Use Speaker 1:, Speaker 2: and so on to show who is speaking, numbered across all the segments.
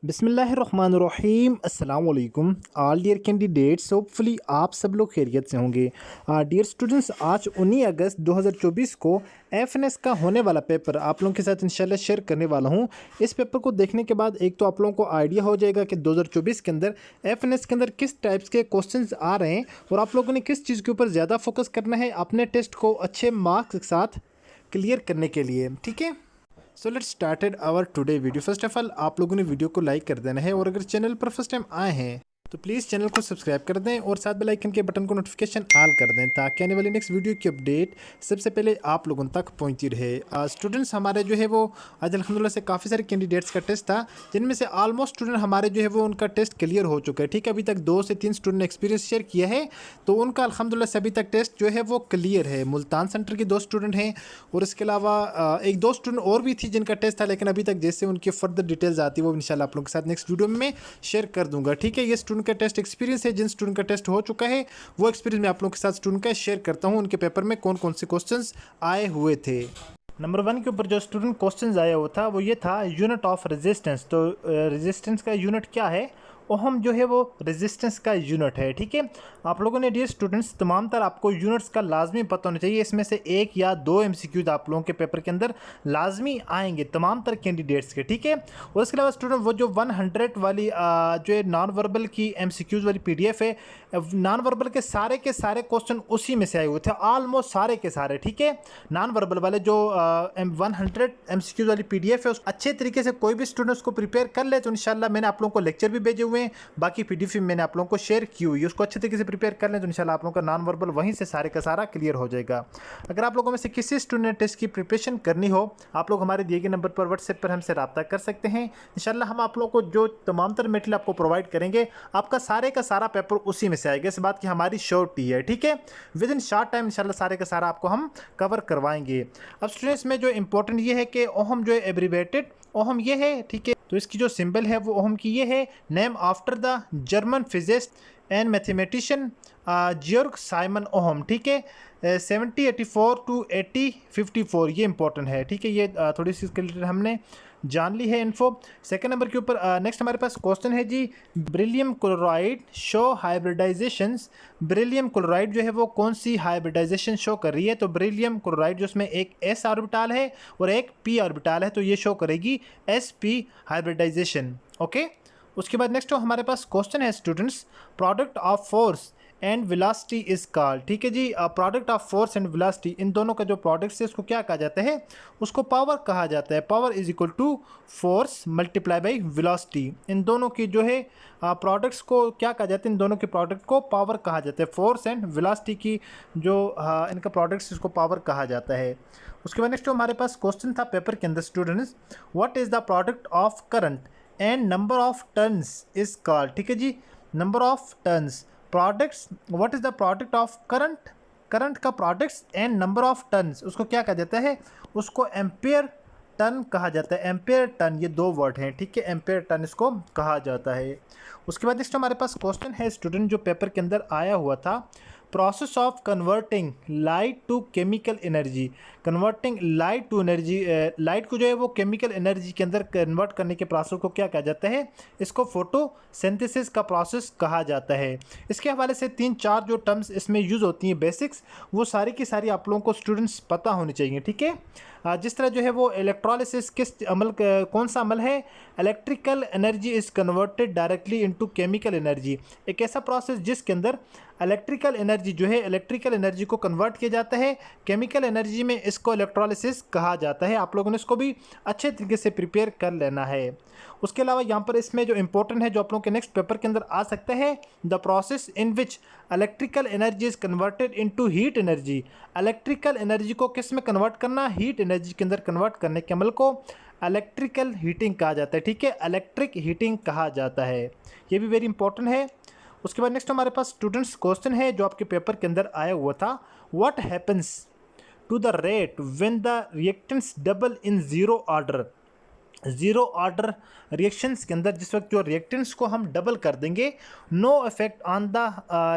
Speaker 1: बिस्मिल्लाहिर्रहमानिर्रहीम अस्सलाम वालेकुम ऑल डियर कैंडिडेट्स। होपफुली आप सब लोग खैरियत से होंगे। डियर स्टूडेंट्स, आज 19 अगस्त 2024 को एफएनएस का होने वाला पेपर आप लोगों के साथ इंशाल्लाह शेयर करने वाला हूं। इस पेपर को देखने के बाद एक तो आप लोगों को आइडिया हो जाएगा कि 2024 के अंदर एफएनएस के अंदर किस टाइप्स के क्वेश्चंस आ रहे हैं और आप लोगों ने किस चीज़ के ऊपर ज़्यादा फोकस करना है अपने टेस्ट को अच्छे मार्क्स के साथ क्लियर करने के लिए। ठीक है, so let's started our today video. First of all आप लोगों ने वीडियो को लाइक कर देना है और अगर चैनल पर फर्स्ट टाइम आए हैं तो प्लीज़ चैनल को सब्सक्राइब कर दें और साथ बेल आइकन के बटन को नोटिफिकेशन ऑल कर दें ताकि आने वाली नेक्स्ट वीडियो की अपडेट सबसे पहले आप लोगों तक पहुंचती रहे। स्टूडेंट्स हमारे जो है वो आज अल्हम्दुलिल्लाह से काफ़ी सारे कैंडिडेट्स का टेस्ट था, जिनमें से ऑलमोस्ट स्टूडेंट हमारे जो है वो उनका टेस्ट क्लियर हो चुका है। ठीक है, अभी तक 2 से 3 स्टूडेंट ने एक्सपीरियंस शेयर किया है तो उनका अल्हम्दुलिल्लाह से अभी तक टेस्ट जो है वो क्लियर है। मुल्तान सेंटर के 2 स्टूडेंट हैं और इसके अलावा एक 2 स्टूडेंट और भी थी जिनका टेस्ट था, लेकिन अभी तक जैसे उनकी फर्दर डिटेल्स आती है वो इंशाल्लाह आप लोगों के साथ नेक्स्ट वीडियो में शेयर कर दूंगा। ठीक है, ये स्टूडेंट का टेस्ट एक्सपीरियंस है। जिन स्टूडेंट का टेस्ट हो चुका है वो एक्सपीरियंस मैं आप लोगों के साथ स्टूडेंट का शेयर करता हूं, उनके पेपर में कौन कौन से क्वेश्चंस आए हुए थे। नंबर 1 के ऊपर जो स्टूडेंट क्वेश्चंस आया हुआ था वो ये था यूनिट ऑफ रेजिस्टेंस। तो रेजिस्टेंस का यूनिट क्या है? ओहम जो है वो रेजिस्टेंस का यूनिट है। ठीक है, आप लोगों ने डियर स्टूडेंट्स तमाम तर आपको यूनिट्स का लाजमी पता होना चाहिए। इसमें से 1 या 2 एमसीक्यूज आप लोगों के पेपर के अंदर लाजमी आएंगे तमाम तर कैंडिडेट्स के। ठीक है, और इसके अलावा स्टूडेंट वो जो 100 वाली जो है नॉन वर्बल की एमसीक्यूज वाली पीडीएफ है, नॉन वर्बल के सारे क्वेश्चन उसी में से आए हुए थे, ऑलमोस्ट सारे के सारे। ठीक है, नॉन वर्बल वाले जो 100 एमसीक्यूज वाली पीडीएफ है उस अच्छे तरीके से कोई भी स्टूडेंट उसको प्रिपेयर कर ले तो इंशाल्लाह मैंने आप लोगों को लेक्चर भी भेजे हुए हैं, बाकी पीडीएफ मैंने आप लोगों को शेयर की हुई है, उसको अच्छे तरीके से प्रिपेयर कर लें तो इंशाल्लाह आप लोगों का नॉन वर्बल वहीं से सारे का सारा क्लियर हो जाएगा। अगर आप लोगों में से किसी स्टूडेंट ने टेस्ट की प्रिपरेशन करनी हो आप लोग हमारे दिए गए नंबर पर व्हाट्सएप पर हमसे रब्ता कर सकते हैं। इंशाल्लाह हम आप लोगों को जो तमाम तर मटेरियल आपको प्रोवाइड करेंगे आपका सारे का सारा पेपर उसी में से आएगा। इस बात की हमारी श्योरिटी है। ठीक है, विद इन शॉर्ट टाइम इंशाल्लाह सारे का सारा आपको हम कवर करवाएंगे। अब स्टूडेंट्स में जो इंपॉर्टेंट ये है कि ओहम जो है एब्रीवेटेड ओहम ये है। ठीक है, तो इसकी जो सिंबल है वो ओहम की ये है, name after the German physicist and mathematician Georg Simon Ohm. ठीक है, 7084 टू 8054 ये इंपॉर्टेंट है। ठीक है, ये थोड़ी सी इसके रिलेटेड हमने जान ली है इन्फो। सेकंड नंबर के ऊपर नेक्स्ट हमारे पास क्वेश्चन है जी, beryllium chloride show hybridizations. Beryllium chloride जो है वो कौन सी हाइब्रिडाइजेशन शो कर रही है? तो बेरिलियम क्लोराइड जो उसमें एक s ऑर्बिटाल है और एक p ऑर्बिटाल है तो ये शो करेगी sp हाइब्रिडाइजेशन। ओके, उसके बाद नेक्स्ट हमारे पास क्वेश्चन है students, product of force and velocity is called. ठीक है जी, product of force and velocity इन दोनों का जो प्रोडक्ट है उसको क्या कहा जाता है? उसको पावर कहा जाता है। Power is equal to force multiply by velocity. इन दोनों की जो है प्रोडक्ट्स को क्या कहा जाता है? इन दोनों के प्रोडक्ट को पावर कहा जाता है। फोर्स एंड वेलोसिटी की जो इनका प्रोडक्ट्स इसको पावर कहा जाता है। उसके बाद नेक्स्ट हमारे पास क्वेश्चन था पेपर के अंदर students, what is the product of current and number of turns is called. ठीक है जी, number of turns products, what is the product of current, current का products and number of turns उसको क्या कहा जाता है? उसको एम्पेयर टर्न कहा जाता है। एम्पेयर टर्न ये 2 वर्ड हैं। ठीक है, एम्पेयर टर्न इसको कहा जाता है। उसके बाद नेक्स्ट हमारे पास क्वेश्चन है स्टूडेंट जो पेपर के अंदर आया हुआ था, process of converting light to chemical energy. Converting light to energy, light को जो है वो केमिकल एनर्जी के अंदर कन्वर्ट करने के प्रोसेस को क्या कहा जाता है? इसको फोटोसिंथेसिस का प्रोसेस कहा जाता है। इसके हवाले से 3-4 जो टर्म्स इसमें यूज़ होती हैं बेसिक्स, वो सारी की सारी आप लोगों को स्टूडेंट्स पता होनी चाहिए। ठीक है, जिस तरह जो है वो इलेक्ट्रोलिसिस किस अमल कौन सा अमल है? Electrical energy is converted directly into chemical energy. एक ऐसा प्रोसेस जिसके अंदर इलेक्ट्रिकल एनर्जी जो है इलेक्ट्रिकल एनर्जी को कन्वर्ट किया जाता है केमिकल एनर्जी में, इसको इलेक्ट्रोलिसिस कहा जाता है। आप लोगों ने इसको भी अच्छे तरीके से प्रिपेयर कर लेना है। उसके अलावा यहाँ पर इसमें जो इंपॉर्टेंट है जो आप लोगों के नेक्स्ट पेपर के अंदर आ सकता है, the process in which electrical energy is converted into heat energy. Electrical energy को किस में कन्वर्ट करना? हीट एनर्जी के अंदर कन्वर्ट करने के अमल को इलेक्ट्रिकल हीटिंग कहा जाता है। ठीक है, इलेक्ट्रिक हीटिंग कहा जाता है। ये भी वेरी इंपॉर्टेंट है। उसके बाद नेक्स्ट हमारे पास स्टूडेंट्स क्वेश्चन है जो आपके पेपर के अंदर आया हुआ था, what happens to the rate when the reactants double in zero order. Zero order reactions के अंदर जिस वक्त जो रिएक्टेंट्स को हम डबल कर देंगे, no effect on the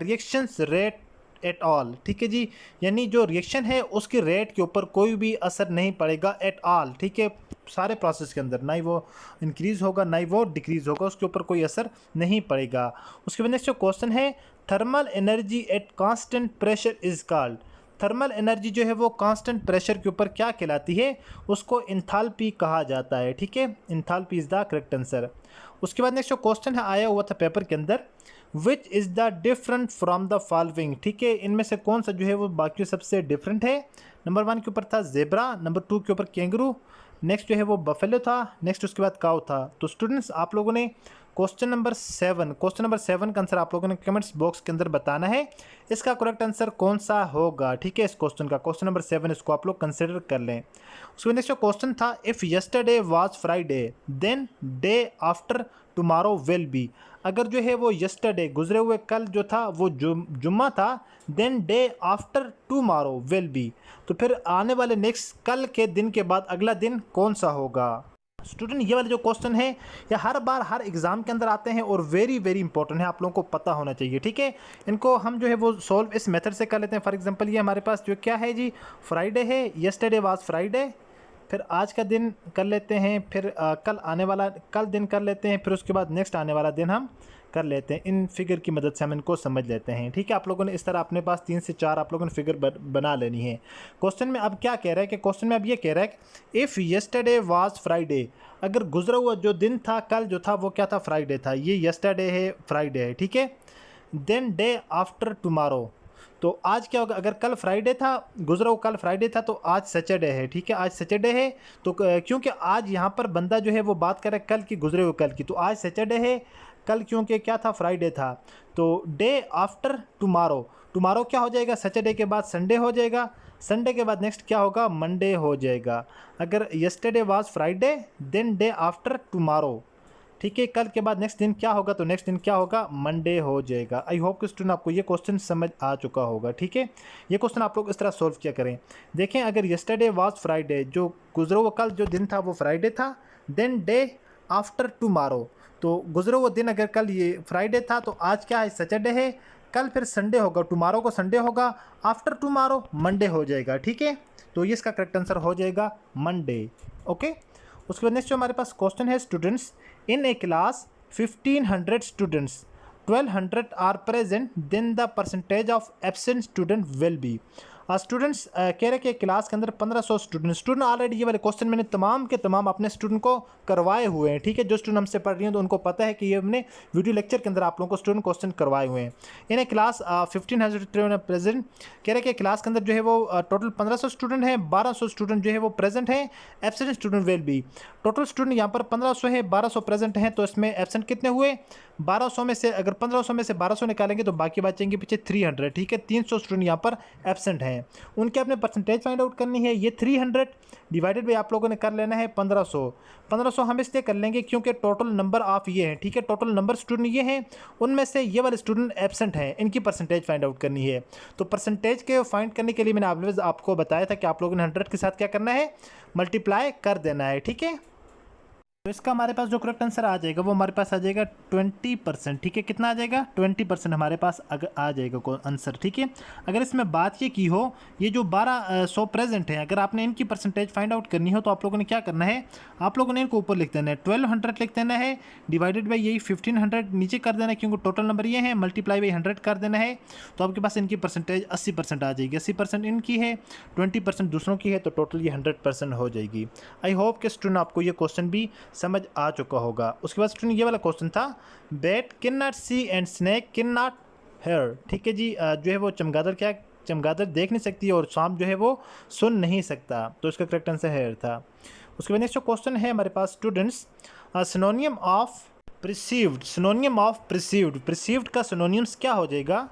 Speaker 1: reactions rate at all, ठीक है जी, यानी जो रिएक्शन है उसके रेट के ऊपर कोई भी असर नहीं पड़ेगा एट ऑल, ठीक है, सारे प्रोसेस के अंदर ना ही वो इंक्रीज़ होगा ना ही वो डिक्रीज़ होगा, उसके ऊपर कोई असर नहीं पड़ेगा। उसके बाद नेक्स्ट जो क्वेश्चन है, thermal energy at constant pressure is called. Thermal energy जो है वो कांस्टेंट प्रेशर के ऊपर क्या कहलाती है, उसको इंथाल्पी कहा जाता है, ठीक है, enthalpy is the correct answer. उसके बाद नेक्स्ट जो क्वेश्चन है आया हुआ था पेपर के अंदर, which is the different from the following, ठीक है, इनमें से कौन सा जो है वो बाकी सबसे डिफरेंट है। नंबर 1 के ऊपर था जेब्रा, नंबर 2 के ऊपर कैंगरू, नेक्स्ट जो है वो बफेलो था, नेक्स्ट उसके बाद काऊ था। तो स्टूडेंट्स आप लोगों ने क्वेश्चन नंबर 7 का आंसर आप लोगों ने कमेंट्स बॉक्स के अंदर बताना है, इसका करेक्ट आंसर कौन सा होगा, ठीक है, इस क्वेश्चन का, क्वेश्चन नंबर 7 इसको आप लोग कंसिडर कर लें। उसके नेक्स्ट जो क्वेश्चन था, if yesterday was Friday then day after tomorrow will be. अगर जो है वो यस्टरडे गुजरे हुए कल जो था वो जुम्मा था, then day after tomorrow will be, तो फिर आने वाले नेक्स्ट कल के दिन के बाद अगला दिन कौन सा होगा। स्टूडेंट ये वाले जो क्वेश्चन है ये हर बार हर एग्जाम के अंदर आते हैं और वेरी वेरी इंपॉर्टेंट है, आप लोगों को पता होना चाहिए, ठीक है। इनको हम जो है वो सॉल्व इस मेथड से कर लेते हैं। फॉर एग्जांपल ये हमारे पास जो क्या है जी, फ्राइडे है, यस्टरडे वाज फ्राइडे, फिर आज का दिन कर लेते हैं, फिर कल आने वाला कल दिन कर लेते हैं, फिर उसके बाद नेक्स्ट आने वाला दिन हम कर लेते हैं। इन फिगर की मदद से हम इनको समझ लेते हैं, ठीक है। आप लोगों ने इस तरह अपने पास 3 से 4 आप लोगों ने फिगर बना लेनी है। क्वेश्चन में अब क्या कह रहा है कि क्वेश्चन में अब ये कह रहा है कि इफ़ यस्टरडे वाज फ्राइडे, अगर गुजरा हुआ जो दिन था कल जो था वो क्या था, फ्राइडे था, ये यस्टरडे है फ्राइडे है, ठीक है। देन डे आफ्टर टुमारो, तो आज क्या होगा, अगर कल फ्राइडे था, गुजरा हुआ कल फ्राइडे था, तो आज सैटरडे है, ठीक है, आज सैटरडे है। तो क्योंकि आज यहाँ पर बंदा जो है वो बात कर रहा है कल की, गुजरे हुए कल की, तो आज सैटरडे है, कल क्योंकि क्या था, फ्राइडे था, तो डे आफ्टर टुमारो, टुमारो क्या हो जाएगा, सैटरडे के बाद संडे हो जाएगा, संडे के बाद नेक्स्ट क्या होगा, मंडे हो जाएगा। अगर yesterday was Friday then day after tomorrow, ठीक है, कल के बाद नेक्स्ट दिन क्या होगा, तो नेक्स्ट दिन क्या होगा, मंडे हो जाएगा। आई होप कि स्टूडेंट आपको ये क्वेश्चन समझ आ चुका होगा, ठीक है। ये क्वेश्चन आप लोग इस तरह सॉल्व किया करें। देखें, अगर यस्टरडे वाज फ्राइडे, जो गुजरा हुआ कल जो दिन था वो फ्राइडे था, देन डे आफ्टर टुमारो, तो गुजरा हुआ दिन अगर कल ये फ्राइडे था, तो आज क्या है, सैटरडे है, कल फिर संडे होगा, टुमारो को संडे होगा, आफ्टर टुमारो मंडे हो जाएगा, ठीक है। तो ये इसका करेक्ट आंसर हो जाएगा मंडे, ओके। उसके बाद नेक्स्ट जो हमारे पास क्वेश्चन है, students in a class 1500 students 1200 are present, then the percentage of absent student will be. Students कह रहे कि क्लास के अंदर 1500 स्टूडेंट ऑलरेडी ये वाले क्वेश्चन मैंने तमाम के तमाम अपने स्टूडेंट को करवाए हुए हैं, ठीक है। जो स्टूडेंट हमसे पढ़ रही हैं तो उनको पता है कि ये हमने वीडियो लेक्चर के अंदर आप लोगों को स्टूडेंट क्वेश्चन करवाए हुए हैं। इन्हें क्लास 1500 प्रेजेंट, कह रहे कि क्लास के अंदर जो है वो टोटल 1500 स्टूडेंट हैं, 1200 स्टूडेंट जो है वो प्रेजेंट हैं, absent student will B. Total student यहाँ पर 1500 है, 1200 प्रेजेंट हैं, तो इसमें एब्सेंट कितने हुए, 1200 में से अगर 1500 में से 1200 निकालेंगे तो बाकी बचेंगे पीछे 300, ठीक है। 300 स्टूडेंट यहाँ पर एब्सेंट हैं, उनके अपने परसेंटेज फाइंड आउट करनी है। ये 300 डिवाइडेड बाई आप लोगों ने कर लेना है 1500 हम इसलिए कर लेंगे क्योंकि टोटल नंबर ऑफ ये हैं, ठीक है, टोटल नंबर स्टूडेंट ये हैं, उनमें से ये वाले स्टूडेंट एब्सेंट हैं, इनकी परसेंटेज फाइंड आउट करनी है। तो परसेंटेज के फाइंड करने के लिए मैंने ऑलवेज आपको बताया था कि आप लोगों ने 100 के साथ क्या करना है, मल्टीप्लाई कर देना है, ठीक है। तो इसका हमारे पास जो करेक्ट आंसर आ जाएगा वो हमारे पास आ जाएगा 20%, ठीक है। कितना आ जाएगा, 20% हमारे पास आ जाएगा आंसर, ठीक है। अगर इसमें बात ये की हो, ये जो 1200 प्रेजेंट है, अगर आपने इनकी परसेंटेज फाइंड आउट करनी हो तो आप लोगों ने क्या करना है, आप लोगों ने इनको ऊपर लिख देना है, 1200 लिख देना है, डिवाइडेड बाई यही 1500 नीचे कर देना है क्योंकि टोटल नंबर ये है, मल्टीप्लाई बाई 100 कर देना है, तो आपके पास इनकी परसेंटेज 80% आ जाएगी। 80% इनकी है, 20% दूसरों की है, तो टोटल ये 100% हो जाएगी। आई होप कि स्टूडेंट आपको ये क्वेश्चन भी समझ आ चुका होगा। उसके बाद स्टूडेंट ये वाला क्वेश्चन था, bat can not see and snake can not hear, ठीक है जी। जो है वो चमगादड़ क्या, चमगादड़ देख नहीं सकती है और सांप जो है वो सुन नहीं सकता, तो इसका करेक्ट आंसर हेयर था। उसके बाद नेक्स्ट जो क्वेश्चन है हमारे पास, students synonym of perceived, synonym of perceived, perceived का सिनोनियम्स क्या हो जाएगा।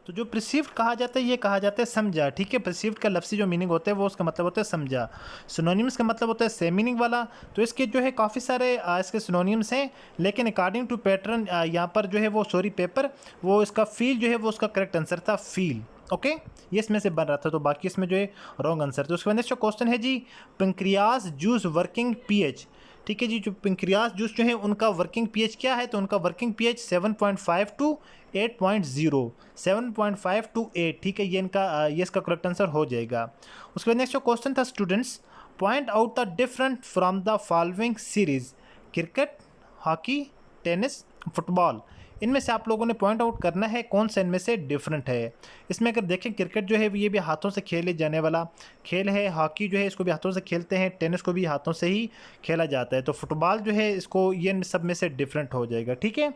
Speaker 1: तो जो प्रिसीव्ड कहा जाता है ये कहा जाता है समझा, ठीक है। प्रिसीव्ड का लफ्ज़ी जो मीनिंग होता है वो उसका मतलब होता है समझा। सिनोनिम्स का मतलब होता है सेम मीनिंग वाला। तो इसके जो है काफ़ी सारे इसके सिनोनिम्स हैं, लेकिन अकॉर्डिंग टू पैटर्न यहाँ पर जो है वो सॉरी पेपर, वो इसका फील जो है वो उसका करेक्ट आंसर था, फील, ओके। ये इसमें से बन रहा था, तो बाकी इसमें जो है रॉन्ग आंसर। तो उसके बाद नेक्स्ट जो क्वेश्चन है जी, पेंक्रियाज जूस वर्किंग पीएच, ठीक है जी। जो पेंक्रियाज जूस जो है उनका वर्किंग पीएच क्या है, तो उनका वर्किंग पीएच 7.5 टू 8.0, 7.5 टू 8, ठीक है। ये इसका करेक्ट आंसर हो जाएगा। उसके बाद नेक्स्ट जो क्वेश्चन था students, point out the different from the following series, cricket, hockey, tennis, football. इनमें से आप लोगों ने पॉइंट आउट करना है कौन सा इनमें से डिफरेंट है। इसमें अगर देखें क्रिकेट जो है ये भी हाथों से खेले जाने वाला खेल है, हॉकी जो है इसको भी हाथों से खेलते हैं, टेनिस को भी हाथों से ही खेला जाता है, तो फुटबॉल जो है इसको ये सब में से डिफरेंट हो जाएगा, ठीक है।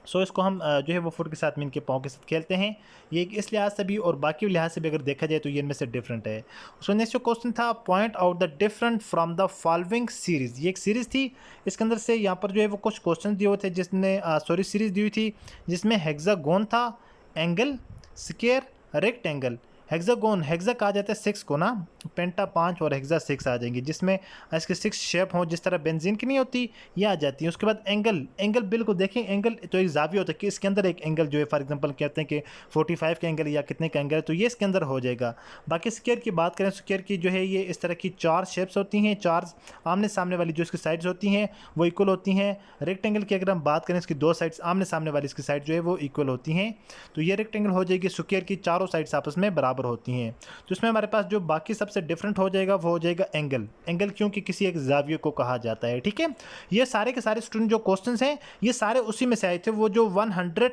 Speaker 1: सो इसको हम जो है वो फुट के साथ में इनके पाँव के साथ खेलते हैं। ये इस लिहाज से भी और बाकी लिहाज से भी अगर देखा जाए तो ये इनमें से डिफरेंट है। सो नेक्स्ट जो क्वेश्चन था, point out the different from the following series. ये एक सीरीज़ थी, इसके अंदर से यहाँ पर जो है वो कुछ क्वेश्चन दिए हुए थे जिसने सीरीज़ दी हुई थी जिसमें हेक्सागोन था, angle, square, rectangle. Hexagon, hexa कहा जाता है 6 को ना, पेंटा 5 और हेक्सा 6 आ जाएंगे, जिसमें इसके 6 शेप हों, जिस तरह बेंजीन की नहीं होती ये आ जाती है। उसके बाद एंगल, एंगल बिल्कुल देखें, एंगल तो एक जाविया होता है कि इसके अंदर एक एंगल जो है फॉर एग्जांपल कहते हैं कि 45 का एंगल या कितने का एंगल है, तो ये इसके अंदर हो जाएगा। बाकी स्क्वायर की बात करें, स्क्वायर की जो है ये इस तरह की 4 शेप्स होती हैं, 4 आमने सामने वाली जो इसकी साइड्स होती हैं वो इक्वल होती हैं। रेक्टेंगल की अगर हम बात करें, इसकी 2 साइड्स आमने सामने वाली इसकी साइड जो है वो इक्वल होती हैं, तो ये रेक्टेंगल हो जाएगी। स्क्वायर की चारों साइड्स आपस में बराबर होती हैं। तो इसमें हमारे पास जो बाकी सबसे डिफरेंट हो जाएगा वो हो जाएगा एंगल। एंगल क्योंकि किसी एक जाविये को कहा जाता है, ठीक है। ये सारे के सारे स्टूडेंट जो क्वेश्चंस हैं ये सारे उसी में से आए थे, वो जो 100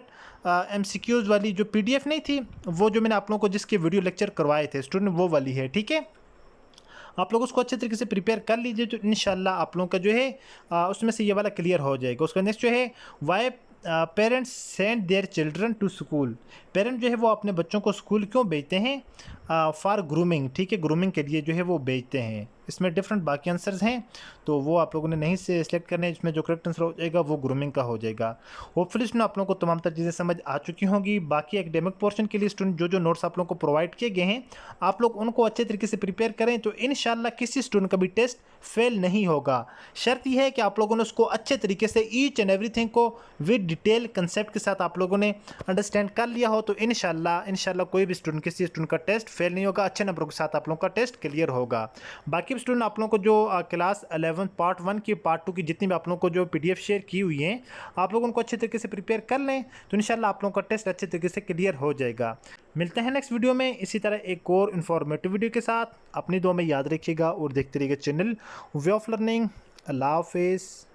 Speaker 1: MCQs वाली जो PDF नहीं थी, वो जो मैंने आप लोगों को जिसके वीडियो लेक्चर करवाए थे स्टूडेंट, वो वाली है, ठीक है। आप लोग उसको अच्छे तरीके से प्रिपेयर कर लीजिए, तो इंशाल्लाह आप लोगों का जो है उसमें से ये वाला क्लियर हो जाएगा। उसका नेक्स्ट जो है, why parents send their children to school. Parent जो है वो अपने बच्चों को स्कूल क्यों भेजते हैं? फॉर ग्रूमिंग, ठीक है, ग्रूमिंग के लिए जो है वो भेजते हैं। इसमें डिफरेंट बाकी आंसर्स हैं, तो वो आप लोगों ने नहीं से सिलेक्ट करने, इसमें जो करेक्ट आंसर हो जाएगा वो ग्रूमिंग का हो जाएगा। होपफुली स्टूडेंट आप लोगों को तमाम तरह चीज़ें समझ आ चुकी होंगी। बाकी एकेडमिक पोर्शन के लिए स्टूडेंट जो नोट्स आप लोगों को प्रोवाइड किए गए हैं, आप लोग उनको अच्छे तरीके से प्रिपेयर करें, तो इंशाल्लाह किसी स्टूडेंट का भी टेस्ट फेल नहीं होगा। शर्त यह है कि आप लोगों ने उसको अच्छे तरीके से ईच एंड एवरीथिंग को विद डिटेल कंसेप्ट के साथ आप लोगों ने अंडरस्टैंड कर लिया हो, तो इंशाल्लाह कोई भी स्टूडेंट किसी स्टूडेंट का टेस्ट फेल नहीं होगा, अच्छे नंबरों के साथ आप लोगों का टेस्ट क्लियर होगा। बाकी स्टूडेंट आप लोगों को जो क्लास 11 पार्ट 1 की पार्ट 2 की जितनी भी आप लोगों को जो PDF शेयर की हुई हैं, आप लोग उनको अच्छे तरीके से प्रिपेयर कर लें, तो इंशाल्लाह आप लोगों का टेस्ट अच्छे तरीके से क्लियर हो जाएगा। मिलते हैं नेक्स्ट वीडियो में इसी तरह एक और इन्फॉर्मेटिव वीडियो के साथ। अपनी दुआ में याद रखिएगा और देखते रहिएगा चैनल वे ऑफ लर्निंग। अल्लाह हाफिज़।